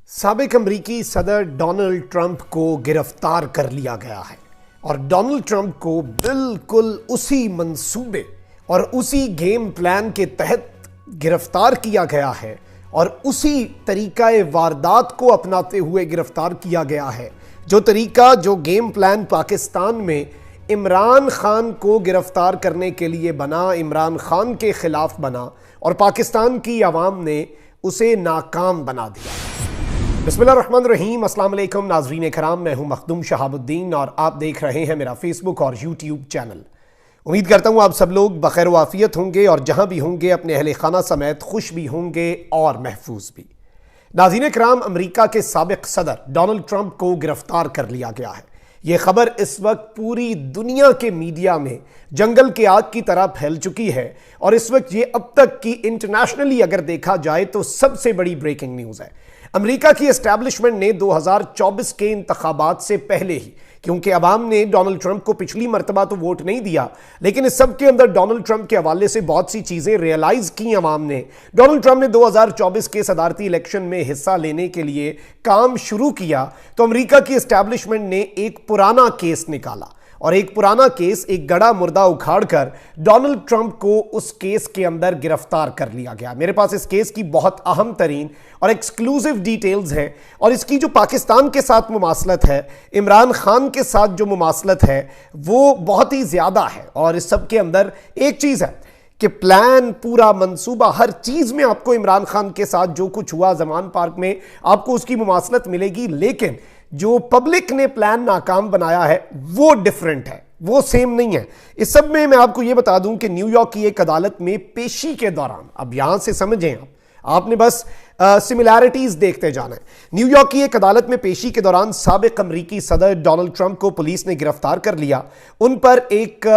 साबिक अमरीकी सदर डोनाल्ड ट्रंप को गिरफ्तार कर लिया गया है और डोनाल्ड ट्रंप को बिल्कुल उसी मंसूबे और उसी गेम प्लान के तहत गिरफ्तार किया गया है और उसी तरीकाए वारदात को अपनाते हुए गिरफ्तार किया गया है। जो तरीका, जो गेम प्लान पाकिस्तान में इमरान खान को गिरफ्तार करने के लिए बना, इमरान खान के खिलाफ बना और पाकिस्तान की आवाम ने उसे नाकाम बना दिया। बिस्मिल्लाहिर्रहमानिर्रहीम, अस्सलाम वालेकुम नाज़रीन कराम, मैं हूं मखदूम शहाबुद्दीन और आप देख रहे हैं मेरा फेसबुक और यूट्यूब चैनल। उम्मीद करता हूं आप सब लोग बखैर वाफियत होंगे और जहां भी होंगे अपने अहले खाना समेत खुश भी होंगे और महफूज भी। नाज़रीन कराम, अमेरिका के साबिक सदर डोनाल्ड ट्रंप को गिरफ्तार कर लिया गया है। यह खबर इस वक्त पूरी दुनिया के मीडिया में जंगल के आग की तरह फैल चुकी है और इस वक्त ये अब तक की इंटरनेशनली अगर देखा जाए तो सबसे बड़ी ब्रेकिंग न्यूज़ है। अमेरिका की एस्टैब्लिशमेंट ने 2024 के इंतखाबात से पहले ही, क्योंकि अवाम ने डोनाल्ड ट्रंप को पिछली मरतबा तो वोट नहीं दिया, लेकिन इस सब के अंदर डोनाल्ड ट्रंप के हवाले से बहुत सी चीजें रियलाइज की अवाम ने। डोनाल्ड ट्रंप ने 2024 के सदारती इलेक्शन में हिस्सा लेने के लिए काम शुरू किया तो अमेरिका की एस्टैब्लिशमेंट ने एक पुराना केस निकाला और एक पुराना केस, एक गड़ा मुर्दा उखाड़कर डोनाल्ड ट्रंप को उस केस के अंदर गिरफ्तार कर लिया गया। मेरे पास इस केस की बहुत अहम तरीन और एक्सक्लूसिव डिटेल्स हैं और इसकी जो पाकिस्तान के साथ मुमासलत है, इमरान खान के साथ जो मुमासलत है, वो बहुत ही ज्यादा है। और इस सब के अंदर एक चीज है कि प्लान, पूरा मंसूबा, हर चीज में आपको इमरान खान के साथ जो कुछ हुआ जमान पार्क में आपको उसकी मुमासलत मिलेगी, लेकिन जो पब्लिक ने प्लान नाकाम बनाया है वो डिफरेंट है, वो सेम नहीं है। इस सब में मैं आपको यह बता दूं कि न्यूयॉर्क की एक अदालत में पेशी के दौरान, अब यहां से समझें आपने बस सिमिलैरिटीज देखते जाना है। न्यूयॉर्क की एक अदालत में पेशी के दौरान साबिक अमरीकी सदर डोनाल्ड ट्रंप को पुलिस ने गिरफ्तार कर लिया। उन पर एक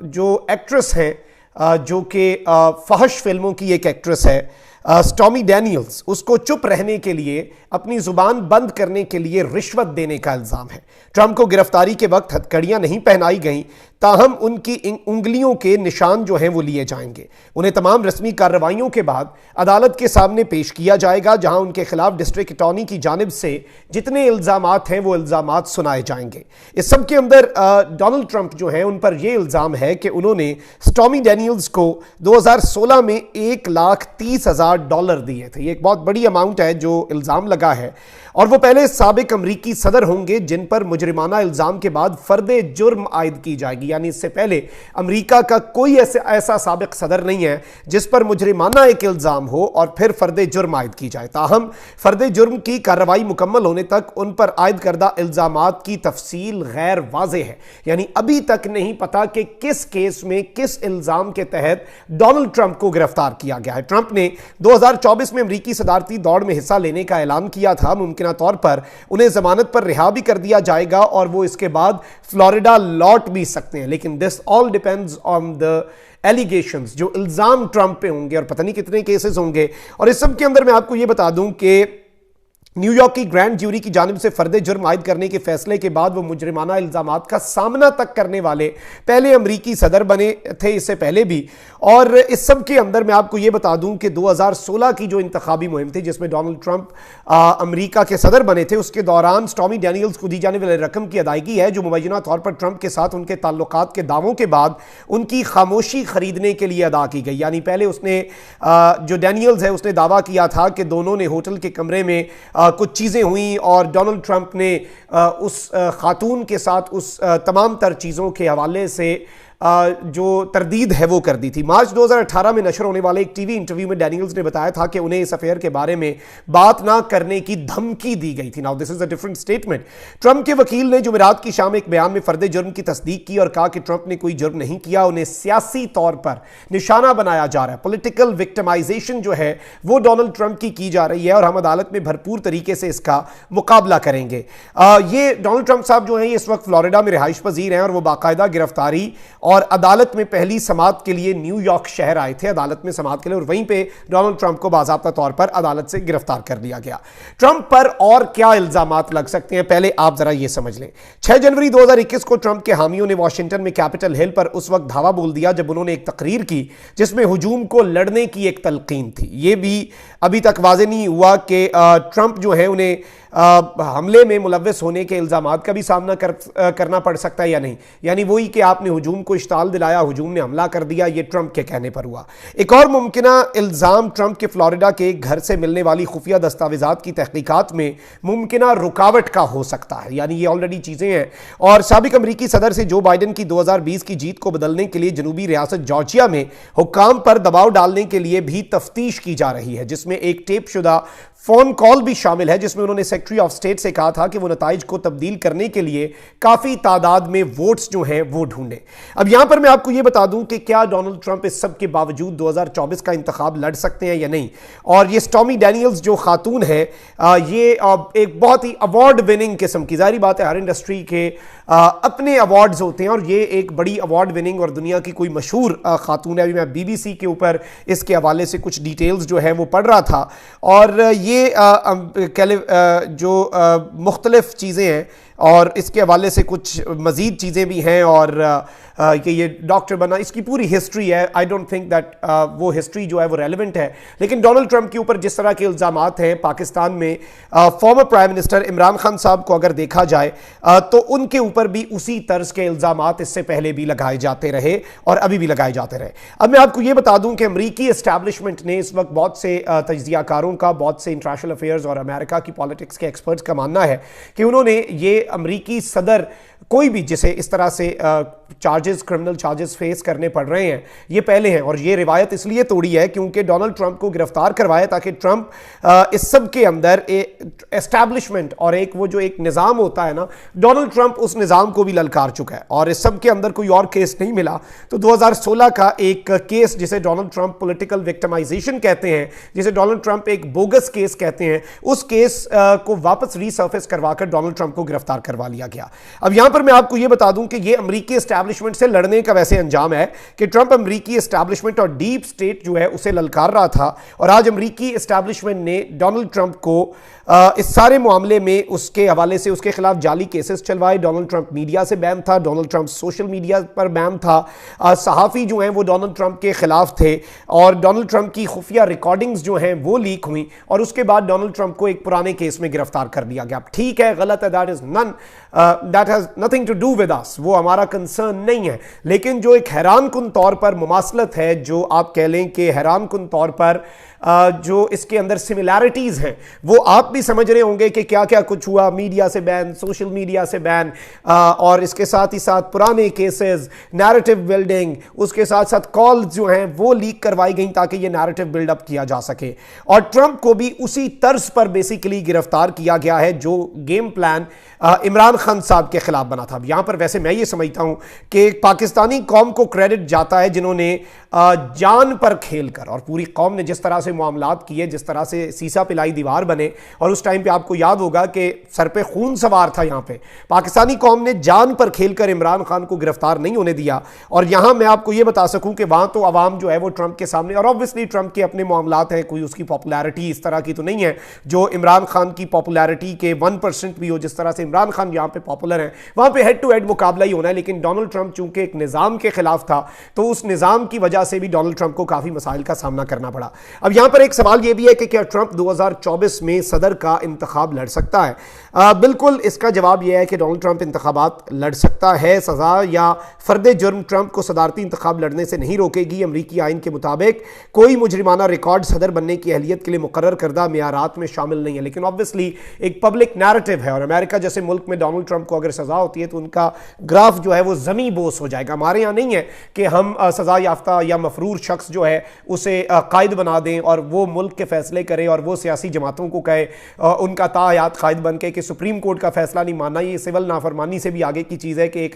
जो एक्ट्रेस है, जो कि फहश फिल्मों की एक एक्ट्रेस है, स्टॉमी डैनियल्स, उसको चुप रहने के लिए, अपनी जुबान बंद करने के लिए रिश्वत देने का इल्जाम है। ट्रंप को गिरफ्तारी के वक्त हथकड़ियां नहीं पहनाई गईं, ताहम उनकी उंगलियों के निशान जो हैं वो लिए जाएंगे। उन्हें तमाम रस्मी कार्रवाइयों के बाद अदालत के सामने पेश किया जाएगा, जहां उनके खिलाफ डिस्ट्रिक्ट अटॉर्नी की जानिब से जितने इल्जामात हैं वो इल्जामात सुनाए जाएंगे। इस सब के अंदर डोनाल्ड ट्रंप जो है उन पर यह इल्जाम है कि उन्होंने स्टॉमी डैनियल्स को 2016 में $1,30,000 दिए थे। ये एक बहुत बड़ी अमाउंट है जो इल्जाम लगा है और वो पहले साबिक अमरीकी सदर होंगे जिन पर मुजरिमाना इल्जाम के बाद फर्दे जुर्म आयद की जाएगी। यानी इससे पहले अमेरिका का कोई ऐसा साबिक सदर नहीं है जिस पर मुजरिमाना एक इल्जाम हो और फिर फर्दे जुर्म आयद की जाए। ताहम फर्दे जुर्म की कार्रवाई मुकम्मल होने तक उन पर आयद करदा इल्जामात की तफसील गैर वाज़ेह है। यानी अभी तक नहीं पता कि किस केस में, किस इल्जाम के तहत डोनाल्ड ट्रंप को गिरफ्तार किया गया है। ट्रंप ने 2024 में अमरीकी सदारती दौड़ में हिस्सा लेने का ऐलान किया था। मुमकिन तौर पर उन्हें जमानत पर रिहा भी कर दिया जाएगा और वो इसके बाद फ्लोरिडा लौट भी सकते हैं, लेकिन this all depends on the allegations, जो इल्जाम ट्रंप पे होंगे और पता नहीं कितने केसेस होंगे। और इस सब के अंदर मैं आपको यह बता दूं कि न्यूयॉर्क की ग्रैंड ज्यूरी की जानिब से फर्दे जुर्म आयद करने के फैसले के बाद वो मुजरिमाना इल्जामात का सामना तक करने वाले पहले अमरीकी सदर बने थे, इससे पहले भी। और इस सब के अंदर मैं आपको ये बता दूं कि 2016 की जो इंतखाबी मुहिम थी जिसमें डोनाल्ड ट्रंप अमरीका के सदर बने थे, उसके दौरान स्टॉमी डैनियल्स को दी जाने वाली रकम की अदायगी है जो मुबैना तौर पर ट्रंप के साथ उनके ताल्लुकात के दावों के बाद उनकी खामोशी खरीदने के लिए अदा की गई। यानी पहले उसने जो डैनियल्स है उसने दावा किया था कि दोनों ने होटल के कमरे में कुछ चीज़ें हुई और डोनाल्ड ट्रंप ने उस खातून के साथ उस तमाम तर चीज़ों के हवाले से जो तरदीद है वो कर दी थी। मार्च 2018 में नशर होने वाले एक टीवी इंटरव्यू में डैनियल्स ने बताया था कि उन्हें इस अफेयर के बारे में बात ना करने की धमकी दी गई थी। Now this is a different statement. Trump के वकील ने जुमेरात की शाम एक बयान में फर्दे जुर्म की तस्दीक की और कहा कि ट्रंप ने कोई जुर्म नहीं किया, उन्हें सियासी तौर पर निशाना बनाया जा रहा है। पॉलिटिकल विक्टिमाइजेशन जो है वो डोनाल्ड ट्रंप की जा रही है और हम अदालत में भरपूर तरीके से इसका मुकाबला करेंगे। ये डोनाल्ड ट्रंप साहब जो हैं इस वक्त फ्लोरिडा में रिहाइश पजीर हैं और वो बाकायदा गिरफ्तारी और अदालत में पहली समाअत के लिए न्यूयॉर्क शहर आए थे, अदालत में समाअत के लिए, और वहीं पे डोनाल्ड ट्रंप को बाकायदा तौर पर अदालत से गिरफ्तार कर लिया गया। ट्रंप पर और क्या इल्जामात लग सकते हैं, पहले आप जरा ये समझ लें। 6 जनवरी 2021 को ट्रंप के हामियों ने वॉशिंगटन में कैपिटल हिल पर उस वक्त धावा बोल दिया जब उन्होंने एक तकरीर की जिसमें हुजूम को लड़ने की एक तलकीन थी। यह भी अभी तक वाज़ेह नहीं हुआ कि ट्रंप जो है उन्हें हमले में मुलव्वस होने के इल्जामात का भी सामना करना पड़ सकता है या नहीं। यानी वही कि आपने हुजूम को इश्ताल दिलाया, हुजूम ने हमला कर दिया, ये ट्रंप के कहने पर हुआ। एक और मुमकिना इल्ज़ाम ट्रंप के फ्लोरिडा के एक घर से मिलने वाली खुफिया दस्तावेजात की तहकीकात में मुमकिना रुकावट का हो सकता है। यानी ये ऑलरेडी चीज़ें हैं। और साबिक अमरीकी सदर से जो बाइडन की 2020 की जीत को बदलने के लिए जनूबी रियासत जॉर्जिया में हुक्काम पर दबाव डालने के लिए भी तफ्तीश की जा रही है, जिसमें एक टेप शुदा फोन कॉल भी शामिल है जिसमें उन्होंने सेक्रेटरी ऑफ स्टेट से कहा था कि वो नताइज को तब्दील करने के लिए काफी तादाद में वोट्स जो हैं वो ढूंढें। अब यहां पर मैं आपको ये बता दूं कि क्या डोनाल्ड ट्रंप इस सब के बावजूद 2024 का इंतखाब लड़ सकते हैं या नहीं। और ये स्टॉमी डैनियल्स जो खातून है, ये एक बहुत ही अवार्ड विनिंग किस्म की, जाहिर बात है हर इंडस्ट्री के अपने अवार्ड्स होते हैं और ये एक बड़ी अवार्ड विनिंग और दुनिया की कोई मशहूर खातून है। अभी मैं BBC के ऊपर इसके हवाले से कुछ डिटेल्स जो है वो पढ़ रहा था और ये जो मुख्तलिफ चीज़ें हैं और इसके हवाले से कुछ मज़ीद चीज़ें भी हैं और कि ये डॉक्टर बना, इसकी पूरी हिस्ट्री है। आई डोंट थिंक दैट वो हिस्ट्री जो है वो रेलिवेंट है। लेकिन डोनाल्ड ट्रंप के ऊपर जिस तरह के इल्ज़ामात हैं पाकिस्तान में, former prime minister Imran Khan साहब को अगर देखा जाए तो उनके ऊपर भी उसी तर्ज के इल्ज़ामात इससे पहले भी लगाए जाते रहे और अभी भी लगाए जाते रहे। अब मैं आपको ये बता दूं कि अमरीकी एस्टैब्लिशमेंट ने इस वक्त बहुत से तज्ज़ियाकारों का, बहुत से इंटरनेशनल अफेयर्स और अमेरिका की पॉलिटिक्स के एक्सपर्ट्स का मानना है कि उन्होंने ये अमरीकी सदर कोई भी जिसे इस तरह से चार्जेस, क्रिमिनल चार्जेस फेस करने पड़ रहे हैं, ये पहले हैं। और ये रिवायत इसलिए तोड़ी है क्योंकि डोनाल्ड ट्रंप को गिरफ्तार करवाया ताकि ट्रंप इस सब के अंदर एस्टैब्लिशमेंट और एक वो जो एक निज़ाम होता है ना, डोनाल्ड ट्रंप उस निज़ाम को भी ललकार चुका है और इस सब के अंदर कोई और केस नहीं मिला। तो 2016 का एक केस जिसे डोनाल्ड ट्रंप पॉलिटिकल विक्टिमाइजेशन कहते हैं, जिसे डोनाल्ड ट्रंप एक बोगस केस कहते हैं, उस केस को वापस रीसर्फेस करवाकर डोनाल्ड ट्रंप को गिरफ्तार करवा लिया गया। अब यहां पर मैं आपको यह बता दूं कि यह अमेरिकी एस्टैब्लिशमेंट से लड़ने का वैसे अंजाम है कि ट्रंप अमेरिकी एस्टैब्लिशमेंट और डीप स्टेट जो है उसे ललकार रहा था और आज अमेरिकी एस्टैब्लिशमेंट ने डोनाल्ड ट्रंप को इस सारे मामले में उसके हवाले से उसके खिलाफ जाली केसेस चलवाए। डोनाल्ड ट्रंप मीडिया से बैन था, डोनाल्ड ट्रंप सोशल मीडिया पर बैन था, सहाफ़ी जो हैं वो डोनाल्ड ट्रंप के खिलाफ थे और डोनाल्ड ट्रंप की खुफिया रिकॉर्डिंग्स जो हैं वो लीक हुई और उसके बाद डोनाल्ड ट्रंप को एक पुराने केस में गिरफ्तार कर लिया गया। ठीक है, गलत है, that has nothing to do with us, वो हमारा कंसर्न नहीं है। लेकिन जो एक हैरान कुन तौर पर मुमासलत है, जो आप कह लें कि हैरान कुन तौर पर जो इसके अंदर सिमिलैरिटीज हैं, वो आप भी समझ रहे होंगे कि क्या क्या कुछ हुआ। मीडिया से बैन, सोशल मीडिया से बैन और इसके साथ ही साथ पुराने केसेस, नैरेटिव बिल्डिंग, उसके साथ साथ कॉल्स जो हैं वो लीक करवाई गई ताकि ये नैरेटिव बिल्डअप किया जा सके। और ट्रंप को भी उसी तर्ज पर बेसिकली गिरफ्तार किया गया है जो गेम प्लान इमरान खान साहब के खिलाफ बना था। यहां पर वैसे मैं ये समझता हूं कि पाकिस्तानी कौम को क्रेडिट जाता है जिन्होंने जान पर खेलकर, और पूरी कौम ने जिस तरह से मामलात किए, जिस तरह से सीसा पिलाई दीवार बने, और उस टाइम पे आपको याद होगा कि सर पे खून सवार था। यहां पे पाकिस्तानी कौम ने जान पर खेलकर इमरान खान को गिरफ्तार नहीं होने दिया। और यहां मैं आपको यह बता सकूं कि वहां तो अवाम जो है वो ट्रंप के सामने, और ऑब्वियसली ट्रंप के अपने मामलात हैं, कोई उसकी पॉपुलैरिटी इस तरह की तो नहीं है जो इमरान खान की पॉपुलैरिटी के 1% भी हो। जिस तरह से इमरान खान यहां पे पॉपुलर हैं, वहां पे हेड टू हेड मुकाबला ही होना है। लेकिन डोनाल्ड ट्रंप चूंकि एक निजाम के खिलाफ था तो उस निजाम की वजह से भी डोनाल्ड ट्रंप को काफी मसाइल का सामना करना पड़ा। अब यहां पर एक सवाल यह भी है कि क्या ट्रंप 2024 में सदर का इंतखाब लड़ सकता है? बिल्कुल, इसका जवाब यह है कि डोनाल्ड ट्रंप इंतखाबात लड़ सकता है। सजा या फर्द जुर्म ट्रंप को सदारती इंतखाब लड़ने से नहीं रोकेगी। अमरीकी आइन के मुताबिक कोई मुजरिमाना रिकॉर्ड सदर बनने की अहलियत के लिए मुकर्रर करदा मेयारात में शामिल नहीं है। लेकिन ऑब्वियसली एक पब्लिक नैरेटिव है और अमेरिका जैसे मुल्क में डोनाल्ड ट्रंप को अगर सजा होती है तो उनका ग्राफ जो है वो जमी बोस हो जाएगा। हमारे यहाँ नहीं है कि हम सजा याफ्ता या मफरूर शख्स जो है उसे कायद बना दें और वो मुल्क के फैसले करे और वो सियासी जमातों को कहे उनका तायात कायद बन के कि सुप्रीम कोर्ट का फैसला नहीं मानना। ये सिविल नाफरमानी से भी आगे की चीज़ है कि एक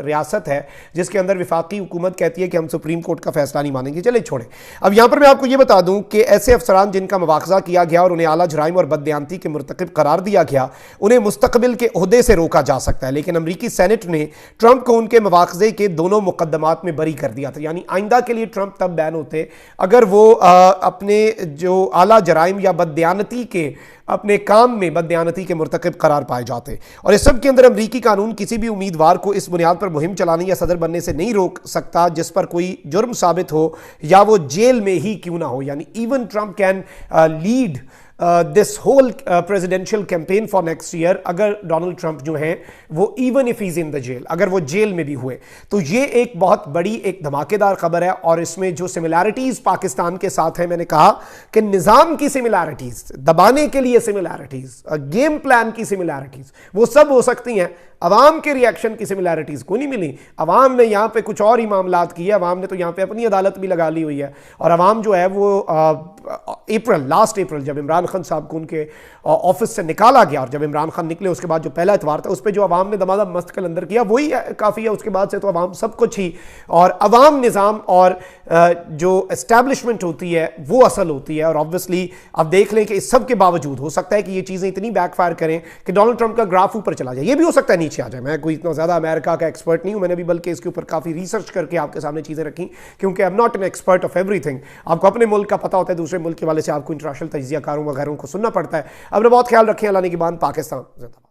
रियासत है जिसके अंदर विफाकी हुकूमत कहती है कि हम सुप्रीम कोर्ट का फैसला नहीं मानेंगे। चले छोड़े। अब यहां पर मैं आपको यह बता दूं कि ऐसे अफसरान जिनका मुवाखजा किया गया और उन्हें आला जराइम और बददियानती के मुर्तकिब करार दिया गया, उन्हें मुस्तकबिल के ओहदे से रोका जा सकता है। लेकिन अमरीकी सेनेट ने ट्रंप को उनके मवाख़ज़े के दोनों मुकदमात में बरी कर दिया था। यानी आइंदा के लिए ट्रंप तब बैन होते अगर वो अपने जो आला जराइम या बददियानती के अपने काम में बददियानती के मुर्तकब करार पाए जाते। और इस सब के अंदर अमरीकी कानून किसी भी उम्मीदवार को इस बुनियाद पर मुहिम चलाने या सदर बनने से नहीं रोक सकता जिस पर कोई जुर्म साबित हो या वो जेल में ही क्यों ना हो। यानी even Trump can lead this whole presidential campaign for next year अगर डोनाल्ड ट्रंप जो हैं वो even if is in the jail, अगर वो जेल में भी हुए। तो ये एक बहुत बड़ी एक धमाकेदार खबर है। और इसमें जो सिमिलैरिटीज पाकिस्तान के साथ है, मैंने कहा कि निजाम की सिमिलैरिटीज, दबाने के लिए सिमिलैरिटीज, गेम प्लान की सिमिलैरिटीज, वो सब हो सकती हैं। अवाम के रिएक्शन की सिमिलैरिटीज को नहीं मिली। अवाम ने यहां पे कुछ और ही मामलात किए। अवाम ने तो यहां पे अपनी अदालत भी लगा ली हुई है। और अवाम जो है वो लास्ट अप्रैल जब इमरान खान साहब को उनके ऑफिस से निकाला गया और जब इमरान खान निकले उसके बाद जो पहला इतवार था उस पर जो अवाम ने दमादम मस्तकल अंदर किया वही काफ़ी है। उसके बाद से तो अवाम सब कुछ ही, और अवाम निज़ाम और जो एस्टैब्लिशमेंट होती है वो असल होती है। और ऑब्वियसली आप देख लें कि इस सब के बावजूद हो सकता है कि ये चीज़ें इतनी बैकफायर करें कि डोनाल्ड ट्रंप का ग्राफ ऊपर चला जाए। ये भी हो सकता है नीचे आ जाए। मैं कोई इतना ज़्यादा अमेरिका का एक्सपर्ट नहीं हूँ, मैंने भी बल्कि इसके ऊपर काफ़ी रिसर्च करके आपके सामने चीज़ें रखी, क्योंकि I am not an expert of everything. आपको अपने मुल्क का पता होता है, दूसरे मुल्क के वाले से आपको इंटरनेशनल तजिया कारों वगैरह को सुनना पड़ता है। अपना बहुत ख्याल रखें। अल्लाह ने की बात। पाकिस्तान जिंदाबाद।